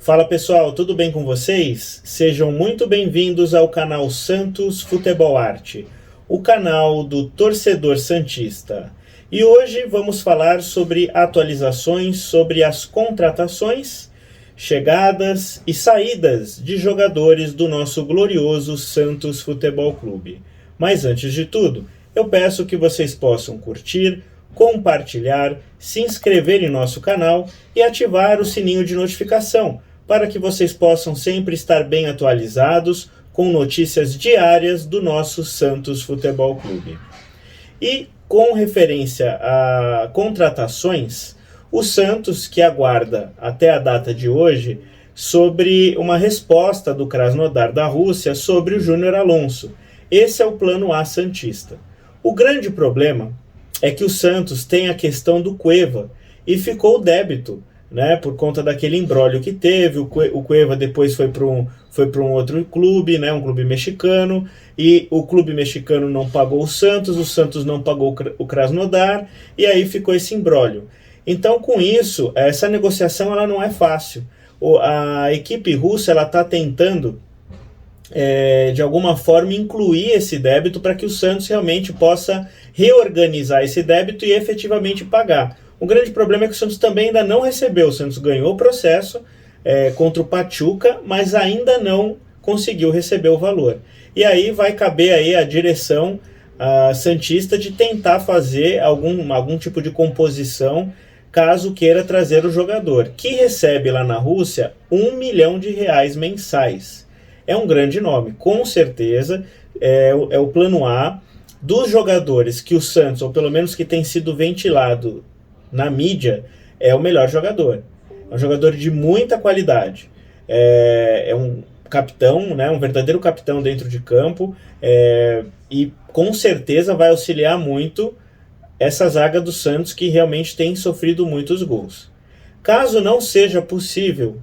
Fala pessoal, tudo bem com vocês? Sejam muito bem-vindos ao canal Santos Futebol Arte, o canal do torcedor santista. E hoje vamos falar sobre atualizações sobre as contratações, chegadas e saídas de jogadores do nosso glorioso Santos Futebol Clube. Mas antes de tudo, eu peço que vocês possam curtir, compartilhar, se inscrever em nosso canal e ativar o sininho de notificação, para que vocês possam sempre estar bem atualizados com notícias diárias do nosso Santos Futebol Clube. E com referência a contratações, o Santos que aguarda até a data de hoje sobre uma resposta do Krasnodar da Rússia sobre o Júnior Alonso. Esse é o plano A santista. O grande problema é que o Santos tem a questão do Cueva e ficou o débito, né, por conta daquele imbróglio que teve. O Cueva depois foi para um outro clube, né, um clube mexicano, e o clube mexicano não pagou o Santos não pagou o Krasnodar, e aí ficou esse imbróglio. Então, com isso, essa negociação ela não é fácil. A equipe russa está tentando, de alguma forma, incluir esse débito para que o Santos realmente possa reorganizar esse débito e efetivamente pagar. O grande problema é que o Santos também ainda não recebeu. O Santos ganhou o processo contra o Pachuca, mas ainda não conseguiu receber o valor. E aí vai caber aí a direção santista de tentar fazer algum tipo de composição, caso queira trazer o jogador, que recebe lá na Rússia R$1 milhão mensais. É um grande nome, com certeza, é o plano A dos jogadores que o Santos, ou pelo menos que tem sido ventilado na mídia, é o melhor jogador. É um jogador de muita qualidade. É um capitão, né, um verdadeiro capitão dentro de campo, e com certeza vai auxiliar muito essa zaga do Santos, que realmente tem sofrido muitos gols. Caso não seja possível,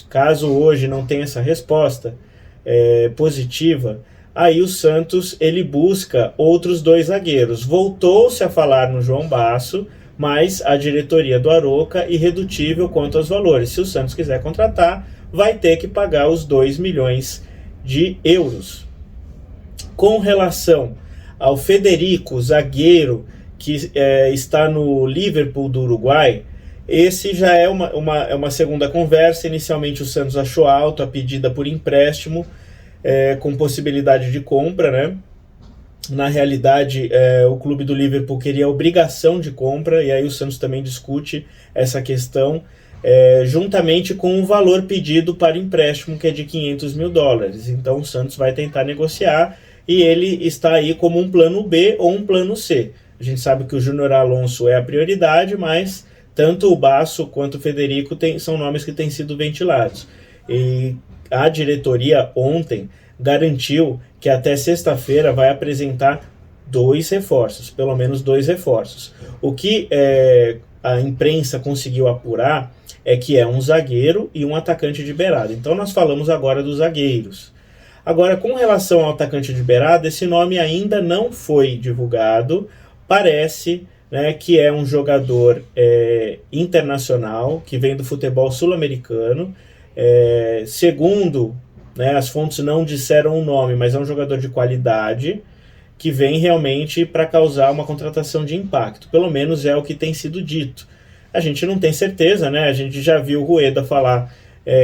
caso hoje não tenha essa resposta positiva, aí o Santos ele busca outros dois zagueiros. Voltou-se a falar no João Basso, mas a diretoria do Arouca é irredutível quanto aos valores. Se o Santos quiser contratar, vai ter que pagar os 2 milhões de euros. Com relação ao Federico, zagueiro, que está no Liverpool do Uruguai, esse já é uma segunda conversa. Inicialmente o Santos achou alto a pedida por empréstimo, com possibilidade de compra, né? Na realidade, o clube do Liverpool queria a obrigação de compra, e aí o Santos também discute essa questão, juntamente com o valor pedido para empréstimo, que é de $500 mil. Então o Santos vai tentar negociar, e ele está aí como um plano B ou um plano C. A gente sabe que o Júnior Alonso é a prioridade, mas tanto o Basso quanto o Federico são nomes que têm sido ventilados. E a diretoria ontem garantiu que até sexta-feira vai apresentar 2 reforços, pelo menos 2 reforços. O que a imprensa conseguiu apurar é que é um zagueiro e um atacante de beirada. Então nós falamos agora dos zagueiros. Agora, com relação ao atacante de beirada, esse nome ainda não foi divulgado. Parece, né, que é um jogador internacional, que vem do futebol sul-americano. Segundo, né, as fontes não disseram o nome, mas é um jogador de qualidade que vem realmente para causar uma contratação de impacto. Pelo menos é o que tem sido dito. A gente não tem certeza, né? A gente já viu o Rueda falar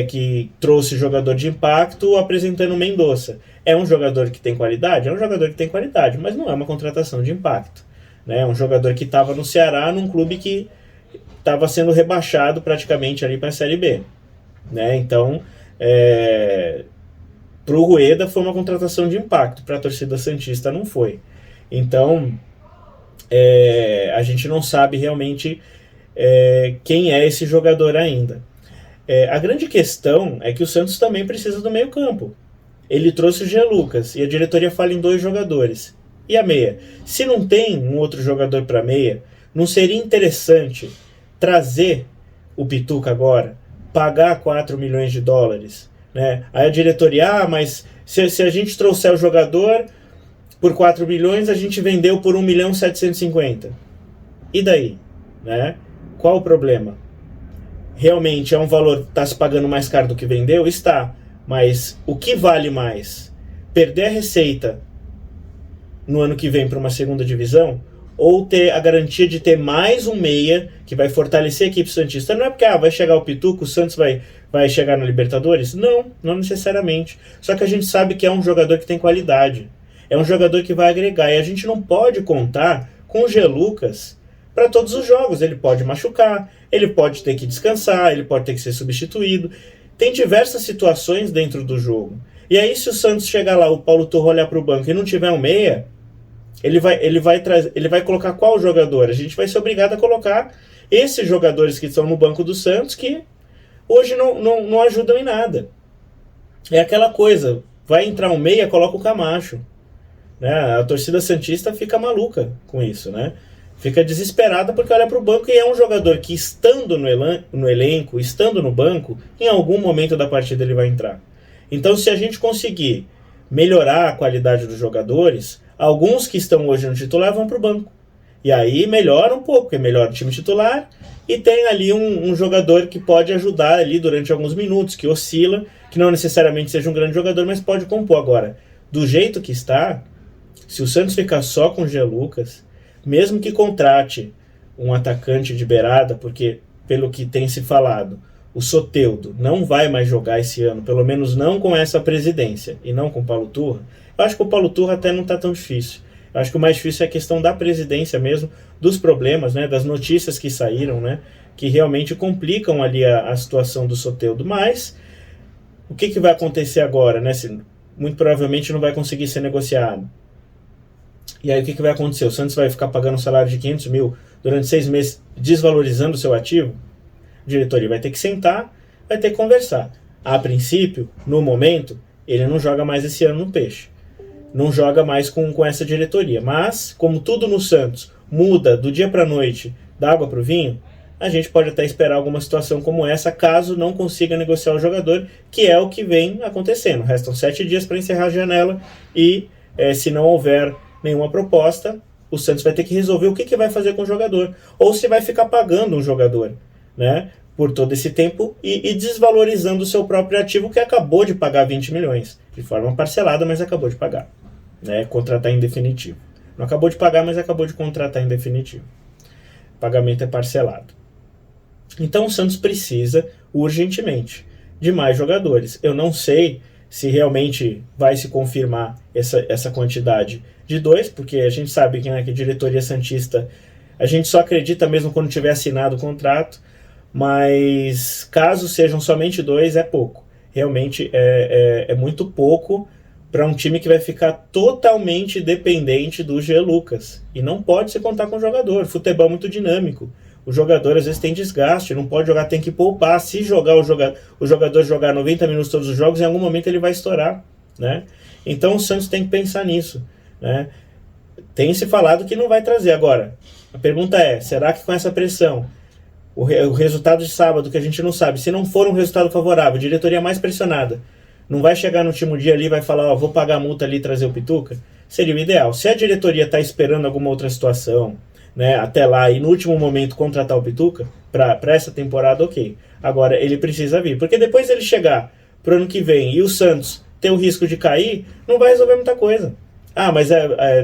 que trouxe jogador de impacto apresentando o Mendonça. É um jogador que tem qualidade? É um jogador que tem qualidade, mas não é uma contratação de impacto. É um jogador que estava no Ceará, num clube que estava sendo rebaixado praticamente ali para a Série B. Né? Então, para o Rueda foi uma contratação de impacto, para a torcida santista não foi. Então, a gente não sabe realmente quem é esse jogador ainda. A grande questão é que o Santos também precisa do meio campo. Ele trouxe o Jean Lucas, e a diretoria fala em 2 jogadores. E a meia? Se não tem um outro jogador para meia, não seria interessante trazer o Pituca agora, pagar $4 milhões, né? Aí a diretoria, mas se a gente trouxer o jogador por 4 milhões, a gente vendeu por 1.750.000. E daí? Né? Qual o problema? realmente é um valor que está se pagando mais caro do que vendeu? Está. Mas o que vale mais? Perder a receita no ano que vem para uma segunda divisão, ou ter a garantia de ter mais um meia que vai fortalecer a equipe santista? Não é porque vai chegar o Pituca, o Santos vai chegar na Libertadores? Não, não necessariamente. Só que a gente sabe que é um jogador que tem qualidade. É um jogador que vai agregar. E a gente não pode contar com o G. Lucas para todos os jogos. Ele pode machucar, ele pode ter que descansar, ele pode ter que ser substituído. Tem diversas situações dentro do jogo. E aí, se o Santos chegar lá, o Paulo Turra olhar para o banco e não tiver um meia, ele vai colocar qual jogador? A gente vai ser obrigado a colocar esses jogadores que estão no banco do Santos, que hoje não ajudam em nada. É aquela coisa, vai entrar um meia, coloca o Camacho. Né? A torcida santista fica maluca com isso, né? Fica desesperada porque olha para o banco e é um jogador que, estando no elenco, estando no banco, em algum momento da partida ele vai entrar. Então, se a gente conseguir melhorar a qualidade dos jogadores, alguns que estão hoje no titular vão para o banco. E aí melhora um pouco, porque melhora o time titular e tem ali um jogador que pode ajudar ali durante alguns minutos, que oscila, que não necessariamente seja um grande jogador, mas pode compor. Agora, do jeito que está, se o Santos ficar só com o G. Lucas, mesmo que contrate um atacante de beirada, porque pelo que tem se falado, o Soteldo não vai mais jogar esse ano, pelo menos não com essa presidência, e não com o Paulo Turra, eu acho que o Paulo Turra até não está tão difícil. Eu acho que o mais difícil é a questão da presidência mesmo, dos problemas, né, das notícias que saíram, né, que realmente complicam ali a situação do Soteldo. Mas o que vai acontecer agora? Né, muito provavelmente não vai conseguir ser negociado. E aí o que vai acontecer? O Santos vai ficar pagando um salário de 500 mil durante 6 meses, desvalorizando o seu ativo? A diretoria vai ter que sentar, vai ter que conversar. A princípio, no momento, ele não joga mais esse ano no Peixe. Não joga mais com essa diretoria. Mas, como tudo no Santos muda do dia para a noite, da água para o vinho, a gente pode até esperar alguma situação como essa, caso não consiga negociar o jogador, que é o que vem acontecendo. Restam 7 dias para encerrar a janela e, se não houver nenhuma proposta, o Santos vai ter que resolver o que vai fazer com o jogador. Ou se vai ficar pagando um jogador, né, por todo esse tempo e desvalorizando o seu próprio ativo, que acabou de pagar 20 milhões. De forma parcelada, mas acabou de pagar. Né, contratar em definitivo. Não acabou de pagar, mas acabou de contratar em definitivo. O pagamento é parcelado. Então o Santos precisa, urgentemente, de mais jogadores. Eu não sei se realmente vai se confirmar essa quantidade de 2, porque a gente sabe que, né, que a diretoria santista, a gente só acredita mesmo quando tiver assinado o contrato, mas caso sejam somente 2, é pouco. Realmente é muito pouco para um time que vai ficar totalmente dependente do G. Lucas. E não pode se contar com o jogador. Futebol é muito dinâmico. O jogador às vezes tem desgaste, não pode jogar, tem que poupar. Se jogar o jogador jogar 90 minutos todos os jogos, em algum momento ele vai estourar. Né? Então o Santos tem que pensar nisso. Né? Tem se falado que não vai trazer. Agora, a pergunta é, será que com essa pressão, o resultado de sábado, que a gente não sabe, se não for um resultado favorável, a diretoria mais pressionada, não vai chegar no último dia ali e vai falar, vou pagar a multa ali e trazer o Pituca? Seria o ideal. Se a diretoria está esperando alguma outra situação, né, até lá, e no último momento contratar o Pituca, para essa temporada, ok. Agora, ele precisa vir. Porque depois ele chegar pro ano que vem e o Santos ter o risco de cair, não vai resolver muita coisa. Mas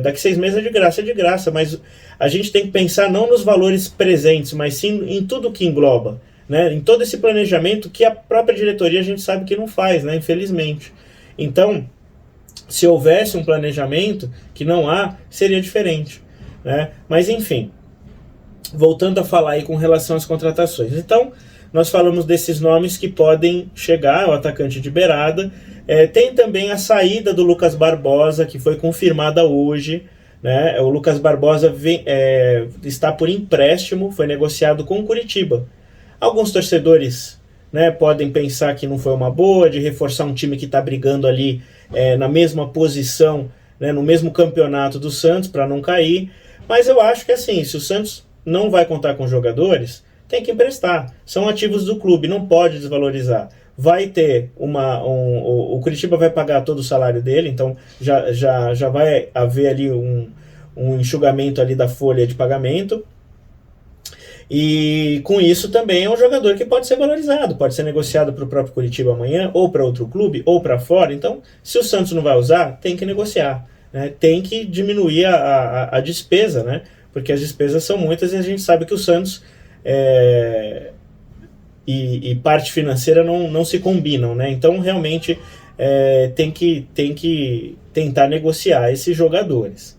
daqui 6 meses é de graça, mas a gente tem que pensar não nos valores presentes, mas sim em tudo que engloba, né? Em todo esse planejamento que a própria diretoria a gente sabe que não faz, né? Infelizmente. Então, se houvesse um planejamento, que não há, seria diferente, né? Mas enfim, voltando a falar aí com relação às contratações. Então, nós falamos desses nomes que podem chegar, o atacante de beirada. Tem também a saída do Lucas Barbosa, que foi confirmada hoje. Né? O Lucas Barbosa está por empréstimo, foi negociado com o Curitiba. Alguns torcedores, né, podem pensar que não foi uma boa, de reforçar um time que está brigando ali na mesma posição, né, no mesmo campeonato do Santos, para não cair. Mas eu acho que assim, se o Santos não vai contar com jogadores, tem que emprestar. São ativos do clube, não pode desvalorizar. Vai ter o Curitiba vai pagar todo o salário dele, então já vai haver ali um enxugamento ali da folha de pagamento. E com isso também é um jogador que pode ser valorizado, pode ser negociado para o próprio Curitiba amanhã, ou para outro clube, ou para fora. Então, se o Santos não vai usar, tem que negociar, né? Tem que diminuir a despesa, né? Porque as despesas são muitas e a gente sabe que o Santos e parte financeira não se combinam, né? Então, realmente, tem que tentar negociar esses jogadores.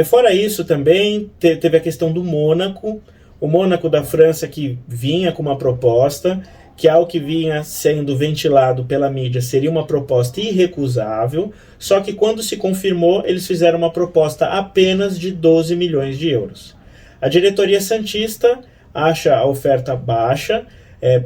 Fora isso também, teve a questão do Mônaco. O Mônaco da França que vinha com uma proposta, que ao que vinha sendo ventilado pela mídia seria uma proposta irrecusável, só que quando se confirmou, eles fizeram uma proposta apenas de 12 milhões de euros. A diretoria santista acha a oferta baixa.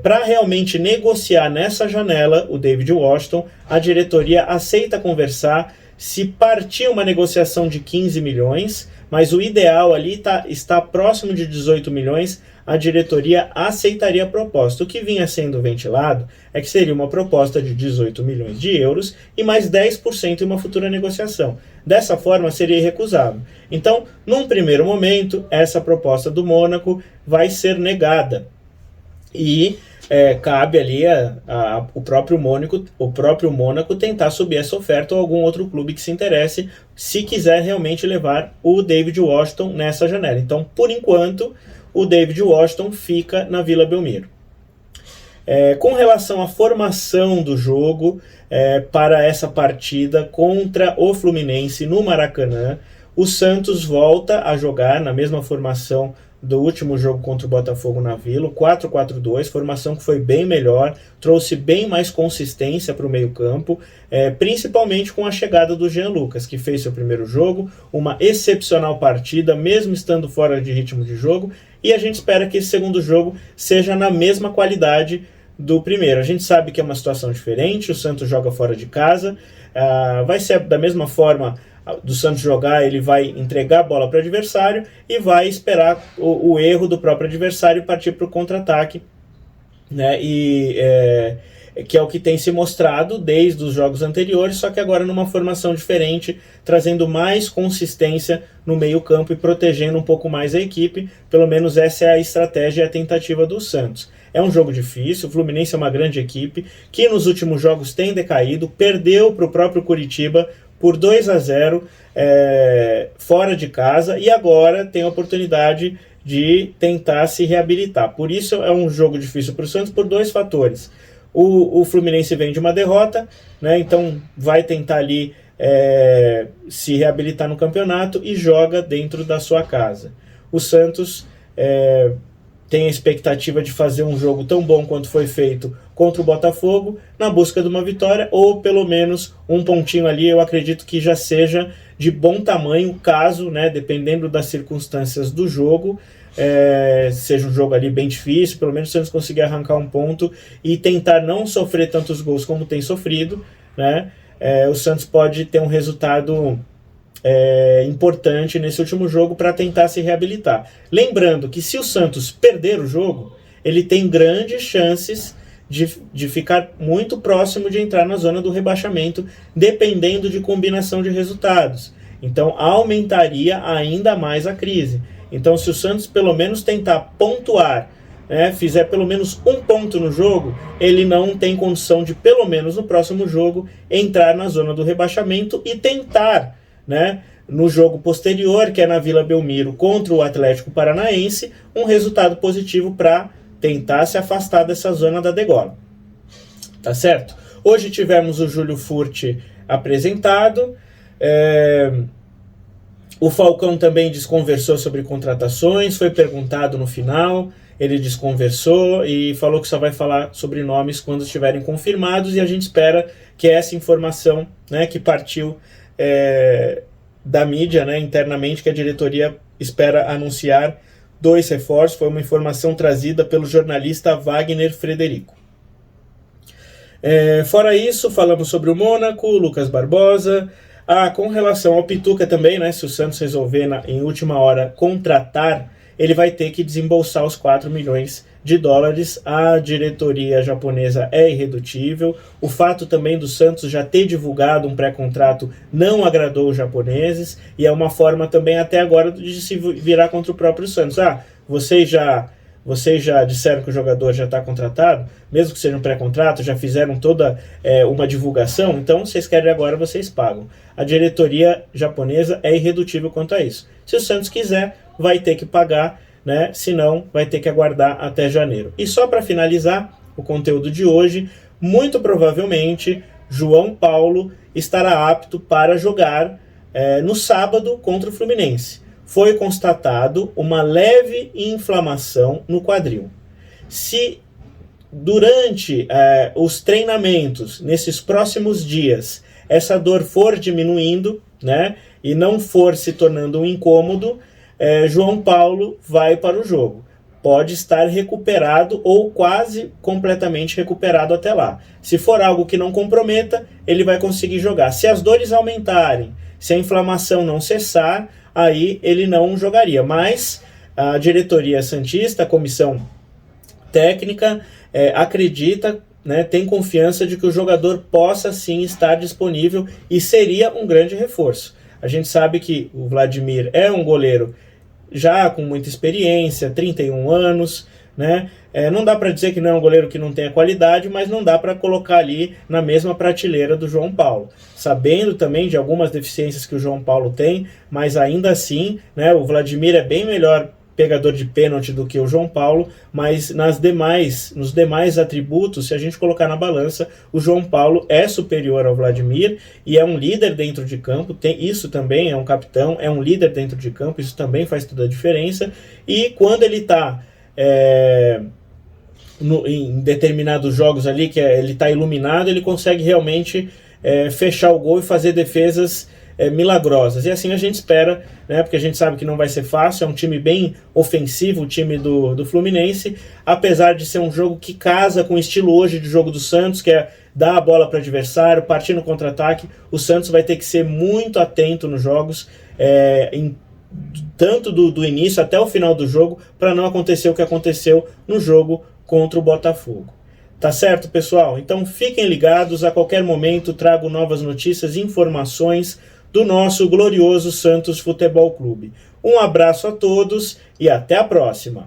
Para realmente negociar nessa janela o David Washington, a diretoria aceita conversar. Se partir uma negociação de 15 milhões, mas o ideal ali está próximo de 18 milhões, a diretoria aceitaria a proposta. O que vinha sendo ventilado é que seria uma proposta de 18 milhões de euros e mais 10% em uma futura negociação. Dessa forma, seria irrecusável. Então, num primeiro momento, essa proposta do Mônaco vai ser negada. E cabe ali o próprio Mônaco tentar subir essa oferta ou algum outro clube que se interesse, se quiser realmente levar o David Washington nessa janela. Então, por enquanto, o David Washington fica na Vila Belmiro. Com relação à formação do jogo para essa partida contra o Fluminense no Maracanã, o Santos volta a jogar na mesma formação do último jogo contra o Botafogo na Vila, 4-4-2, formação que foi bem melhor, trouxe bem mais consistência para o meio-campo, principalmente com a chegada do Jean Lucas, que fez seu primeiro jogo, uma excepcional partida, mesmo estando fora de ritmo de jogo, e a gente espera que esse segundo jogo seja na mesma qualidade do primeiro. A gente sabe que é uma situação diferente, o Santos joga fora de casa, vai ser da mesma forma do Santos jogar, ele vai entregar a bola para o adversário e vai esperar o erro do próprio adversário e partir para o contra-ataque, né? Que é o que tem se mostrado desde os jogos anteriores, só que agora numa formação diferente, trazendo mais consistência no meio-campo e protegendo um pouco mais a equipe. Pelo menos essa é a estratégia e a tentativa do Santos. É um jogo difícil, o Fluminense é uma grande equipe que nos últimos jogos tem decaído, perdeu para o próprio Curitiba por 2-0 fora de casa e agora tem a oportunidade de tentar se reabilitar. Por isso é um jogo difícil para o Santos por dois fatores. O Fluminense vem de uma derrota, né, então vai tentar ali se reabilitar no campeonato e joga dentro da sua casa. O Santos tem a expectativa de fazer um jogo tão bom quanto foi feito contra o Botafogo, na busca de uma vitória, ou pelo menos um pontinho ali, eu acredito que já seja de bom tamanho, caso, né, dependendo das circunstâncias do jogo, seja um jogo ali bem difícil, pelo menos o Santos conseguir arrancar um ponto e tentar não sofrer tantos gols como tem sofrido, né, o Santos pode ter um resultado importante nesse último jogo para tentar se reabilitar. Lembrando que se o Santos perder o jogo, ele tem grandes chances de ficar muito próximo de entrar na zona do rebaixamento, dependendo de combinação de resultados. Então aumentaria ainda mais a crise. Então se o Santos pelo menos tentar pontuar, fizer pelo menos um ponto no jogo, ele não tem condição de pelo menos no próximo jogo entrar na zona do rebaixamento e tentar, né, no jogo posterior, que é na Vila Belmiro contra o Atlético Paranaense, um resultado positivo para tentar se afastar dessa zona da degola. Tá certo? Hoje tivemos o Júlio Furti apresentado, o Falcão também desconversou sobre contratações, foi perguntado no final, ele desconversou e falou que só vai falar sobre nomes quando estiverem confirmados, e a gente espera que essa informação, né, que partiu da mídia, né, internamente, que a diretoria espera anunciar 2 reforços, foi uma informação trazida pelo jornalista Wagner Frederico. Fora isso, falamos sobre o Mônaco, Lucas Barbosa. Com relação ao Pituca também, né, se o Santos resolver em última hora contratar, ele vai ter que desembolsar os 4 milhões de dólares. A diretoria japonesa é irredutível. O fato também do Santos já ter divulgado um pré-contrato não agradou os japoneses, e é uma forma também até agora de se virar contra o próprio Santos. Vocês já disseram que o jogador já está contratado, mesmo que seja um pré-contrato, já fizeram toda uma divulgação, então vocês querem agora, vocês pagam. A diretoria japonesa é irredutível quanto a isso. Se o Santos quiser, vai ter que pagar, né? Senão vai ter que aguardar até janeiro. E só para finalizar o conteúdo de hoje, muito provavelmente João Paulo estará apto para jogar no sábado contra o Fluminense. Foi constatado uma leve inflamação no quadril. Se durante os treinamentos, nesses próximos dias, essa dor for diminuindo, né, e não for se tornando um incômodo, João Paulo vai para o jogo. Pode estar recuperado ou quase completamente recuperado até lá. Se for algo que não comprometa, ele vai conseguir jogar. Se as dores aumentarem, se a inflamação não cessar, aí ele não jogaria. Mas a diretoria santista, a comissão técnica, acredita, né, tem confiança de que o jogador possa sim estar disponível e seria um grande reforço. A gente sabe que o Vladimir é um goleiro já com muita experiência, 31 anos, né? Não dá para dizer que não é um goleiro que não tenha qualidade, mas não dá para colocar ali na mesma prateleira do João Paulo. Sabendo também de algumas deficiências que o João Paulo tem, mas ainda assim, né, o Vladimir é bem melhor pegador de pênalti do que o João Paulo, mas nos demais atributos, se a gente colocar na balança, o João Paulo é superior ao Vladimir e é um líder dentro de campo, isso também é um capitão, é um líder dentro de campo, isso também faz toda a diferença, e quando ele está em determinados jogos ali, que ele está iluminado, ele consegue realmente fechar o gol e fazer defesas milagrosas. E assim a gente espera, né, porque a gente sabe que não vai ser fácil, é um time bem ofensivo, o time do Fluminense, apesar de ser um jogo que casa com o estilo hoje de jogo do Santos, que é dar a bola para o adversário, partir no contra-ataque. O Santos vai ter que ser muito atento nos jogos, tanto do início até o final do jogo, para não acontecer o que aconteceu no jogo contra o Botafogo. Tá certo, pessoal? Então fiquem ligados, a qualquer momento trago novas notícias e informações do nosso glorioso Santos Futebol Clube. Um abraço a todos e até a próxima!